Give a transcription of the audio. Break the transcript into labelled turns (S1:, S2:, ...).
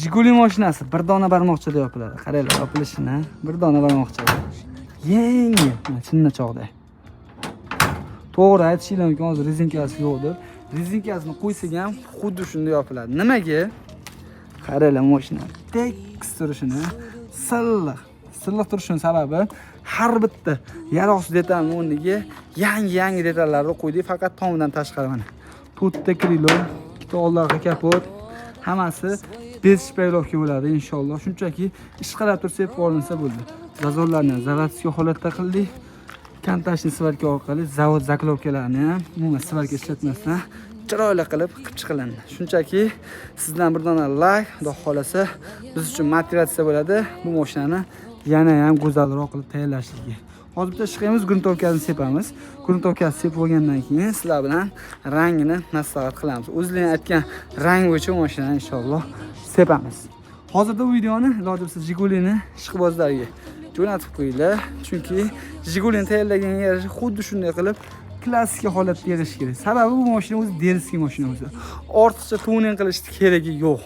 S1: Jiguli mashinasi bir dona barmoqchada yopiladi. Qaranglar, yopilishini bir dona barmoqchada. Yangi, chinna choqda. To'g'ri aytishinglar mumkin, hozir rezinkasi yo'qdir. Rezinkasini qo'ysak ham xuddi shunday yopiladi. Nimaga? Qaranglar mashina tekis turishini, silliq turishini sababi har bitta yaroqsiz detalning o'rniga yangi detallarni qo'ydik, faqat tomidan tashqari mana. 4 ta krilo, 2 ta oldingi kapot, hammasi bez shpaylovka bo'ladi inshaalloh. Shunchaki ish qilib tursa qo'linsa bo'ldi. Zazorlarni zavodskiy holatda qildik. Kantashni svarka orqali zavod zaklovkalarni ham umuman svarka ishlatmasdan chiroyli qilib chiqiladi. Shunchaki sizdan bir dona like, xudo xolasa biz uchun motivatsiya bo'ladi bu mashinani yana ham go'zalroq qilib tayyorlashga. Hozir bitta ishqimiz gruntovkasini sepamiz. Gruntovkasini sepib olgandan keyin sizlar bilan rangini maslahat qilamiz. O'zlaring aytgan rang bo'yicha mashinani inshaalloh sepamiz. Hozirda bu videoni iloji bo'lsa Jigulini ishqibozlarga jo'natib qo'yinglar. Chunki Jigulini tayyorlaganga yarasha xuddi shunday qilib klassik holatga yig'ish kerak. Sababi bu mashina o'zi derskiy mashina o'zi. Ortiqcha tuning qilishni keragi yo'q.